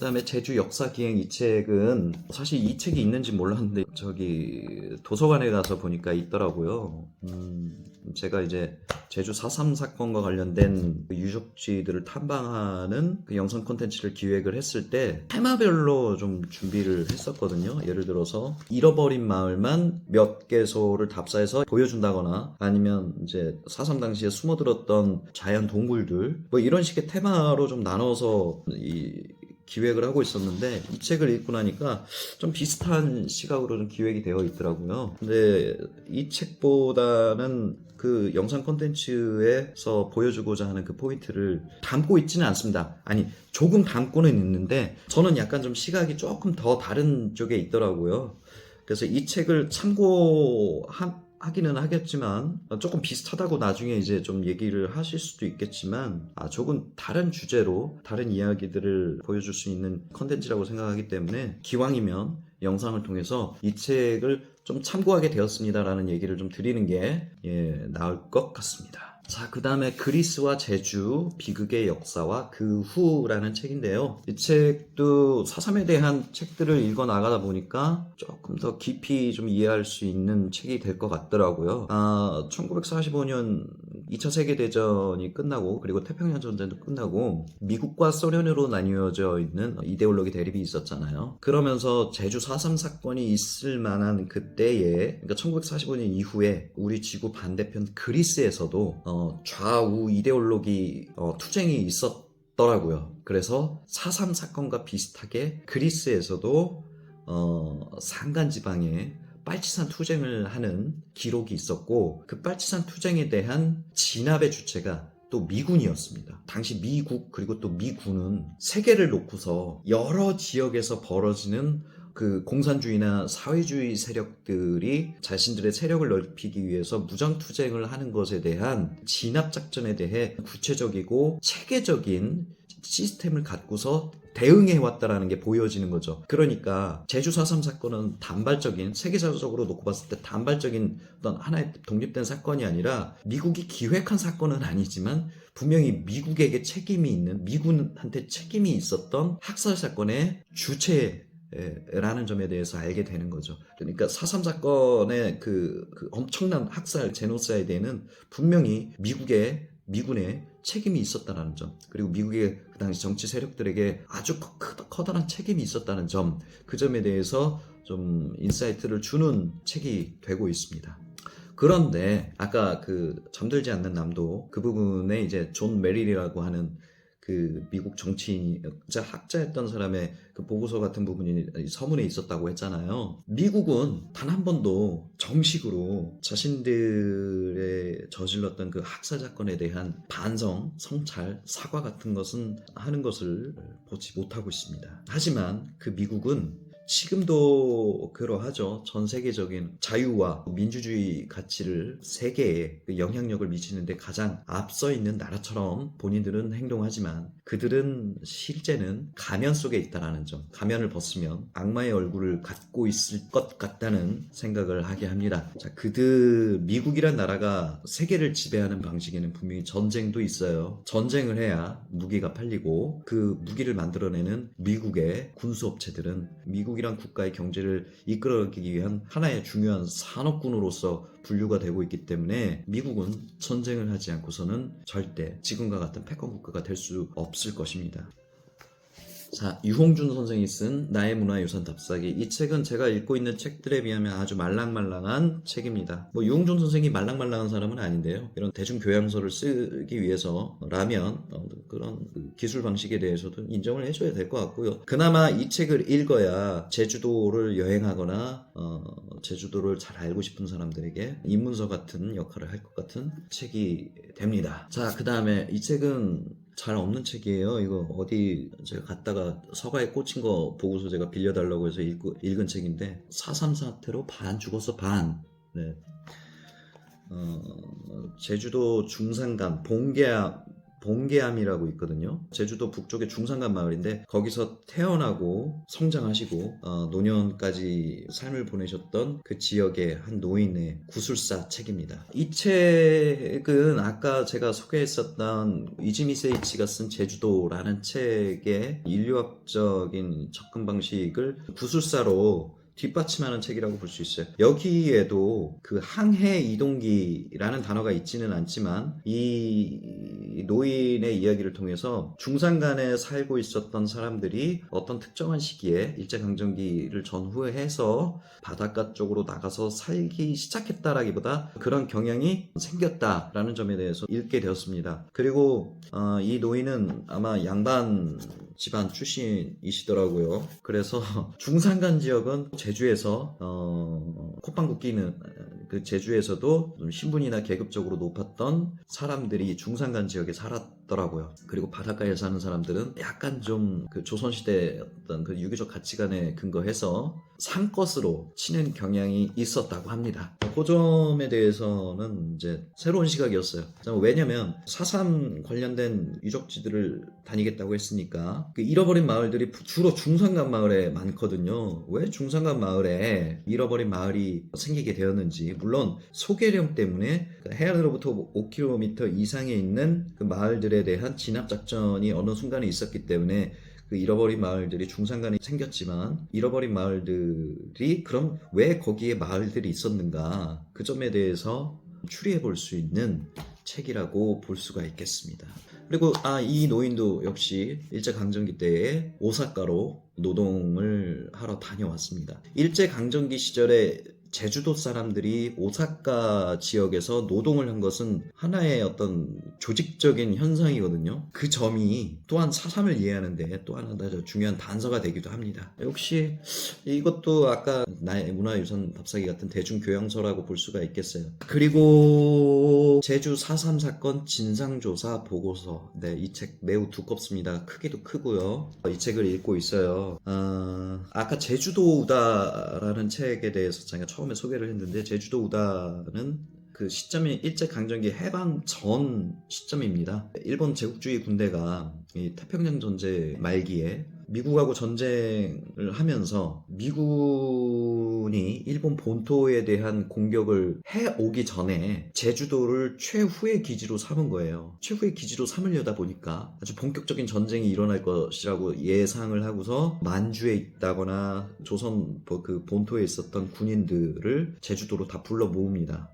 그다음에 제주 역사 기행 이 책은 사실 이 책이 있는지 몰랐는데 도서관에 가서 보니까 있더라고요. 제가 이제 제주 4.3 사건과 관련된 그 유적지들을 탐방하는 그 영상 콘텐츠를 기획을 했을 때 테마별로 좀 준비를 했었거든요. 예를 들어서 잃어버린 마을만 몇 개소를 답사해서 보여준다거나 아니면 이제 4.3 당시에 숨어들었던 자연 동굴들 뭐 이런 식의 테마로 좀 나눠서 기획을 하고 있었는데 이 책을 읽고 나니까 좀 비슷한 시각으로 좀 기획이 되어 있더라고요. 근데 이 책보다는 그 영상 콘텐츠에서 보여주고자 하는 그 포인트를 담고 있지는 않습니다. 아니, 조금 담고는 있는데 저는 약간 좀 시각이 조금 더 다른 쪽에 있더라고요. 그래서 이 책을 참고하기는 하겠지만 조금 비슷하다고 나중에 이제 좀 얘기를 하실 수도 있겠지만 조금 다른 주제로 다른 이야기들을 보여줄 수 있는 컨텐츠라고 생각하기 때문에 기왕이면 영상을 통해서 이 책을 좀 참고하게 되었습니다라는 얘기를 좀 드리는 게 나을 것 같습니다. 자, 그 다음에 그리스와 제주, 비극의 역사와 그 후라는 책인데요. 이 책도 4.3에 대한 책들을 읽어 나가다 보니까 조금 더 깊이 좀 이해할 수 있는 책이 될 것 같더라고요. 1945년 2차 세계대전이 끝나고 그리고 태평양 전쟁도 끝나고 미국과 소련으로 나뉘어져 있는 이데올로기 대립이 있었잖아요. 그러면서 제주 4.3 사건이 있을 만한 그때에, 그러니까 1945년 이후에 우리 지구 반대편 그리스에서도 좌우 이데올로기 투쟁이 있었더라고요. 그래서 4.3 사건과 비슷하게 그리스에서도 산간지방에 빨치산 투쟁을 하는 기록이 있었고 그 빨치산 투쟁에 대한 진압의 주체가 또 미군이었습니다. 당시 미국 그리고 또 미군은 세계를 놓고서 여러 지역에서 벌어지는 그 공산주의나 사회주의 세력들이 자신들의 세력을 넓히기 위해서 무장투쟁을 하는 것에 대한 진압작전에 대해 구체적이고 체계적인 시스템을 갖고서 대응해왔다라는 게 보여지는 거죠. 그러니까 제주 4.3 사건은 단발적인, 세계사적으로 놓고 봤을 때 단발적인 어떤 하나의 독립된 사건이 아니라 미국이 기획한 사건은 아니지만 분명히 미국에게 책임이 있는, 미군한테 책임이 있었던 학살 사건의 주체라는 점에 대해서 알게 되는 거죠. 그러니까 4.3 사건의 그 엄청난 학살, 제노사이드에는 분명히 미군의 책임이 있었다는 점, 그리고 미국의 그 당시 정치 세력들에게 아주 커다란 책임이 있었다는 점, 그 점에 대해서 좀 인사이트를 주는 책이 되고 있습니다. 그런데 아까 그 잠들지 않는 남도 그 부분에 이제 존 메릴이라고 하는 그 미국 정치인, 학자였던 사람의 그 보고서 같은 부분이 서문에 있었다고 했잖아요. 미국은 단 한 번도 정식으로 자신들의 저질렀던 그 학살 사건에 대한 반성, 성찰, 사과 같은 것은 하는 것을 보지 못하고 있습니다. 하지만 그 미국은 지금도 그러하죠. 전 세계적인 자유와 민주주의 가치를 세계에 영향력을 미치는데 가장 앞서 있는 나라처럼 본인들은 행동하지만 그들은 실제는 가면 속에 있다는 점, 가면을 벗으면 악마의 얼굴을 갖고 있을 것 같다는 생각을 하게 합니다. 자, 미국이란 나라가 세계를 지배하는 방식에는 분명히 전쟁도 있어요. 전쟁을 해야 무기가 팔리고 그 무기를 만들어내는 미국의 군수업체들은 미국이란 국가의 경제를 이끌어가기 위한 하나의 중요한 산업군으로서 분류가 되고 있기 때문에 미국은 전쟁을 하지 않고서는 절대 지금과 같은 패권 국가가 될 수 없을 것입니다. 자, 유홍준 선생이 쓴 나의 문화유산 답사기. 이 책은 제가 읽고 있는 책들에 비하면 아주 말랑말랑한 책입니다. 뭐 유홍준 선생이 말랑말랑한 사람은 아닌데요. 이런 대중교양서를 쓰기 위해서라면 그런 기술 방식에 대해서도 인정을 해줘야 될 것 같고요. 그나마 이 책을 읽어야 제주도를 여행하거나 제주도를 잘 알고 싶은 사람들에게 입문서 같은 역할을 할 것 같은 책이 됩니다. 자, 그 다음에 이 책은 잘 없는 책이에요. 이거 어디 제가 갔다가 서가에 꽂힌 거 보고서 제가 빌려달라고 해서 읽은 책인데 4.3 사태로 반 죽었어, 반. 네. 제주도 중산간 봉계암 봉계암이라고 있거든요. 제주도 북쪽의 중산간 마을인데 거기서 태어나고 성장하시고 노년까지 삶을 보내셨던 그 지역의 한 노인의 구술사 책입니다. 이 책은 아까 제가 소개했었던 이지미 세이치가 쓴 제주도라는 책의 인류학적인 접근 방식을 구술사로 뒷받침하는 책이라고 볼 수 있어요. 여기에도 그 항해 이동기라는 단어가 있지는 않지만 이 노인의 이야기를 통해서 중산간에 살고 있었던 사람들이 어떤 특정한 시기에 일제강점기를 전후에 해서 바닷가 쪽으로 나가서 살기 시작했다라기보다 그런 경향이 생겼다라는 점에 대해서 읽게 되었습니다. 그리고 이 노인은 아마 양반 집안 출신이시더라고요. 그래서 중산간 지역은 제주에서 콧방귀 끼는 그 제주에서도 좀 신분이나 계급적으로 높았던 사람들이 중산간 지역에 살았더라고요. 그리고 바닷가에 사는 사람들은 약간 좀 그 조선시대 어떤 그 유교적 가치관에 근거해서 상것으로 치는 경향이 있었다고 합니다. 그 점에 대해서는 이제 새로운 시각이었어요. 왜냐면 4.3 관련된 유적지들을 다니겠다고 했으니까 그 잃어버린 마을들이 주로 중산간 마을에 많거든요. 왜 중산간 마을에 잃어버린 마을이 생기게 되었는지, 물론 소개령 때문에 해안으로부터 5km 이상에 있는 그 마을들에 대한 진압작전이 어느 순간에 있었기 때문에 그 잃어버린 마을들이 중산간에 생겼지만, 잃어버린 마을들이 그럼 왜 거기에 마을들이 있었는가, 그 점에 대해서 추리해 볼 수 있는 책이라고 볼 수가 있겠습니다. 그리고 이 노인도 역시 일제강점기 때에 오사카로 노동을 하러 다녀왔습니다. 일제강점기 시절에 제주도 사람들이 오사카 지역에서 노동을 한 것은 하나의 어떤 조직적인 현상이거든요. 그 점이 또한 4.3을 이해하는데 또 하나 중요한 단서가 되기도 합니다. 역시 이것도 아까 나의 문화유산 답사기 같은 대중교양서라고 볼 수가 있겠어요. 그리고 제주 4.3 사건 진상조사 보고서. 네, 이 책 매우 두껍습니다. 크기도 크고요. 이 책을 읽고 있어요. 아까 제주도 우다라는 책에 대해서 제가 처음에 소개를 했는데, 제주도 우다는 그 시점이 일제강점기 해방 전 시점입니다. 일본 제국주의 군대가 이 태평양 전쟁 말기에 미국하고 전쟁을 하면서 미군이 일본 본토에 대한 공격을 해오기 전에 제주도를 최후의 기지로 삼은 거예요. 최후의 기지로 삼으려다 보니까 아주 본격적인 전쟁이 일어날 것이라고 예상을 하고서 만주에 있다거나 조선 그 본토에 있었던 군인들을 제주도로 다 불러 모읍니다.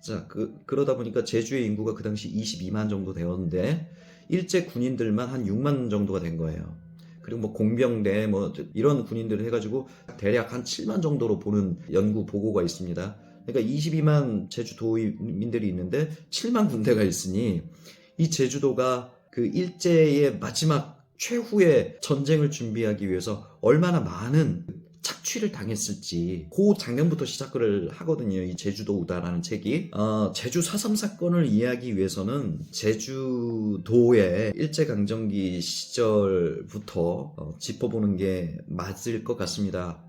자, 그러다 보니까 제주의 인구가 그 당시 22만 정도 되었는데 일제 군인들만 한 6만 정도가 된 거예요. 그리고 뭐 공병대 뭐 이런 군인들을 해가지고 대략 한 7만 정도로 보는 연구 보고가 있습니다. 그러니까 22만 제주도민들이 있는데 7만 군대가 있으니 이 제주도가 그 일제의 마지막 최후의 전쟁을 준비하기 위해서 얼마나 많은 착취를 당했을지, 그 장면부터 시작을 하거든요. 이 제주도 우다라는 책이. 제주 4.3 사건을 이해하기 위해서는 제주도의 일제강점기 시절부터 짚어보는 게 맞을 것 같습니다.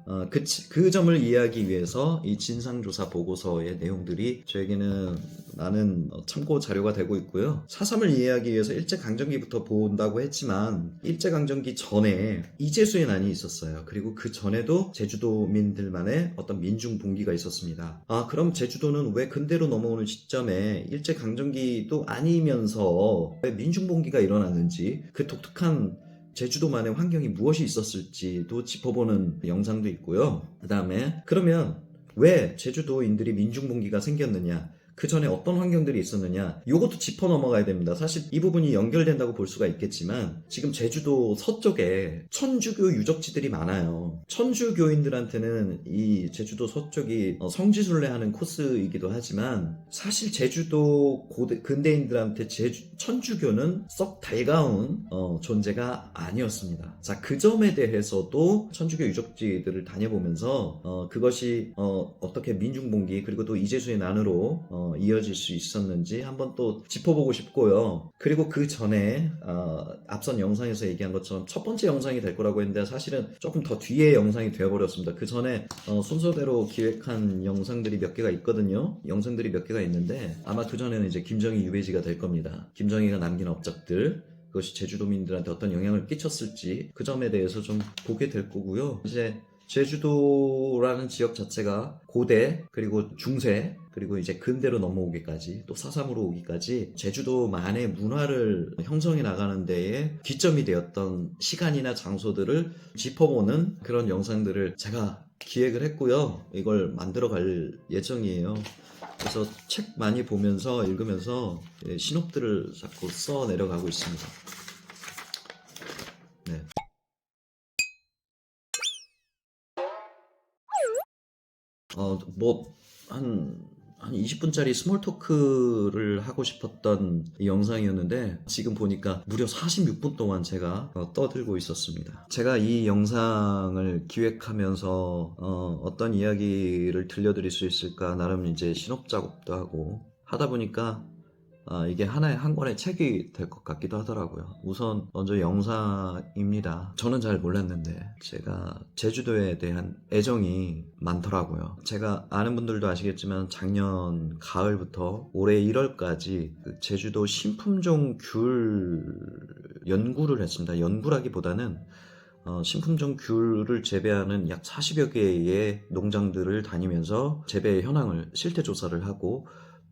그 점을 이해하기 위해서 이 진상조사 보고서의 내용들이 저에게는 많은 참고 자료가 되고 있고요. 4.3을 이해하기 위해서 일제강점기부터 본다고 했지만 일제강점기 전에 이재수의 난이 있었어요. 그리고 그 전에도 제주도민들만의 어떤 민중봉기가 있었습니다. 그럼 제주도는 왜 근대로 넘어오는 시점에 일제강점기도 아니면서 왜 민중봉기가 일어났는지, 그 독특한 제주도만의 환경이 무엇이 있었을지도 짚어보는 영상도 있고요. 그 다음에 그러면 왜 제주도인들이 민중봉기가 생겼느냐, 그 전에 어떤 환경들이 있었느냐, 이것도 짚어 넘어가야 됩니다. 사실 이 부분이 연결된다고 볼 수가 있겠지만 지금 제주도 서쪽에 천주교 유적지들이 많아요. 천주교인들한테는 이 제주도 서쪽이 성지순례하는 코스이기도 하지만 사실 제주도 근대인들한테 천주교는 썩 달가운 존재가 아니었습니다. 자, 그 점에 대해서도 천주교 유적지들을 다녀보면서 그것이 어떻게 민중봉기 그리고 또 이재수의 난으로 이어질 수 있었는지 한번 또 짚어보고 싶고요. 그리고 그 전에 앞선 영상에서 얘기한 것처럼 첫 번째 영상이 될 거라고 했는데 사실은 조금 더 뒤에 영상이 되어버렸습니다. 그 전에 순서대로 기획한 영상들이 몇 개가 있거든요. 영상들이 몇 개가 있는데 아마 그 전에는 이제 김정희 유배지가 될 겁니다. 김정희가 남긴 업적들, 그것이 제주도민들한테 어떤 영향을 끼쳤을지 그 점에 대해서 좀 보게 될 거고요. 이제 제주도라는 지역 자체가 고대 그리고 중세 그리고 이제 근대로 넘어오기까지 또 사삼으로 오기까지 제주도만의 문화를 형성해 나가는 데에 기점이 되었던 시간이나 장소들을 짚어보는 그런 영상들을 제가 기획을 했고요. 이걸 만들어 갈 예정이에요. 그래서 책 많이 보면서 읽으면서 신업들을 자꾸 써 내려가고 있습니다. 네. 한 20분짜리 스몰 토크를 하고 싶었던 이 영상이었는데 지금 보니까 무려 46분 동안 제가 떠들고 있었습니다. 제가 이 영상을 기획하면서 어떤 이야기를 들려드릴 수 있을까 나름 이제 신업 작업도 하고 하다 보니까 이게 한 권의 책이 될 것 같기도 하더라고요. 우선 먼저 영상입니다. 저는 잘 몰랐는데 제가 제주도에 대한 애정이 많더라고요. 제가 아는 분들도 아시겠지만 작년 가을부터 올해 1월까지 그 제주도 신품종 귤 연구를 했습니다. 연구라기보다는 신품종 귤을 재배하는 약 40여 개의 농장들을 다니면서 재배 현황을 실태 조사를 하고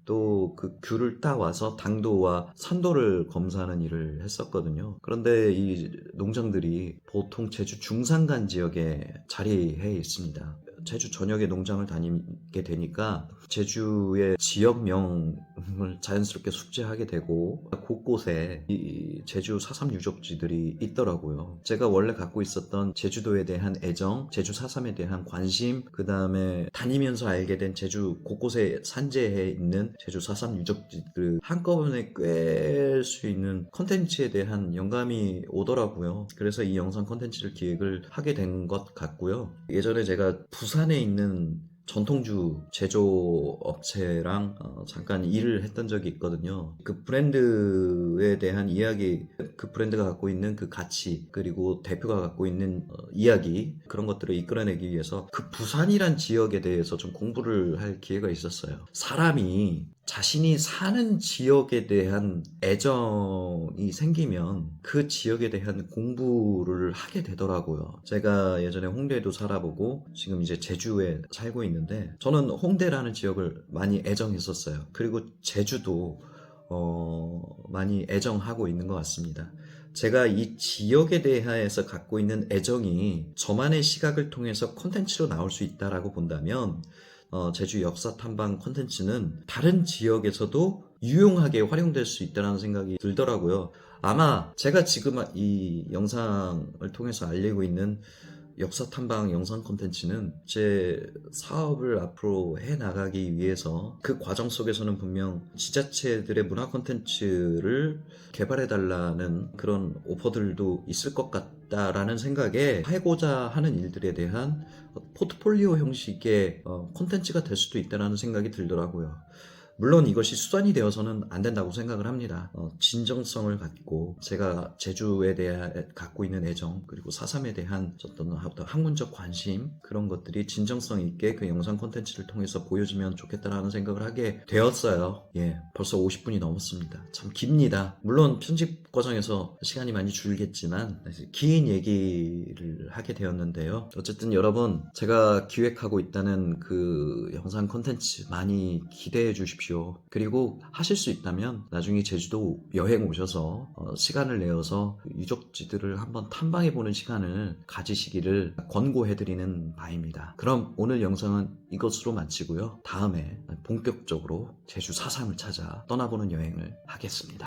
또 그 귤을 따와서 당도와 산도를 검사하는 일을 했었거든요. 그런데 이 농장들이 보통 제주 중산간 지역에 자리해 있습니다. 제주 전역의 농장을 다니게 되니까 제주의 지역명을 자연스럽게 숙지하게 되고 곳곳에 이 제주 사삼 유적지들이 있더라고요. 제가 원래 갖고 있었던 제주도에 대한 애정, 제주 사삼에 대한 관심, 그 다음에 다니면서 알게 된 제주 곳곳에 산재해 있는 제주 사삼 유적지들 한꺼번에 꿰 수 있는 컨텐츠에 대한 영감이 오더라고요. 그래서 이 영상 컨텐츠를 기획을 하게 된 것 같고요. 예전에 제가 부산에 있는 전통주 제조업체랑 잠깐 일을 했던 적이 있거든요. 그 브랜드에 대한 이야기, 그 브랜드가 갖고 있는 그 가치, 그리고 대표가 갖고 있는 이야기, 그런 것들을 이끌어내기 위해서 그 부산이란 지역에 대해서 좀 공부를 할 기회가 있었어요. 사람이 자신이 사는 지역에 대한 애정이 생기면 그 지역에 대한 공부를 하게 되더라고요. 제가 예전에 홍대에도 살아보고 지금 이제 제주에 살고 있는데 저는 홍대라는 지역을 많이 애정했었어요. 그리고 제주도 많이 애정하고 있는 것 같습니다. 제가 이 지역에 대해서 갖고 있는 애정이 저만의 시각을 통해서 콘텐츠로 나올 수 있다라고 본다면 제주 역사 탐방 콘텐츠는 다른 지역에서도 유용하게 활용될 수 있다는 생각이 들더라고요. 아마 제가 지금 이 영상을 통해서 알리고 있는 역사 탐방 영상 콘텐츠는 제 사업을 앞으로 해 나가기 위해서 그 과정 속에서는 분명 지자체들의 문화 콘텐츠를 개발해 달라는 그런 오퍼들도 있을 것 같다라는 생각에 하고자 하는 일들에 대한 포트폴리오 형식의 콘텐츠가 될 수도 있다는 생각이 들더라고요. 물론 이것이 수단이 되어서는 안 된다고 생각을 합니다. 진정성을 갖고 제가 제주에 대해 갖고 있는 애정 그리고 사삼에 대한 어떤 학문적 관심 그런 것들이 진정성 있게 그 영상 콘텐츠를 통해서 보여주면 좋겠다라는 생각을 하게 되었어요. 예, 벌써 50분이 넘었습니다. 참 깁니다. 물론 편집 과정에서 시간이 많이 줄겠지만 긴 얘기를 하게 되었는데요. 어쨌든 여러분 제가 기획하고 있다는 그 영상 콘텐츠 많이 기대해 주십시오. 그리고 하실 수 있다면 나중에 제주도 여행 오셔서 시간을 내어서 유적지들을 한번 탐방해보는 시간을 가지시기를 권고해드리는 바입니다. 그럼 오늘 영상은 이것으로 마치고요. 다음에 본격적으로 제주 사삼을 찾아 떠나보는 여행을 하겠습니다.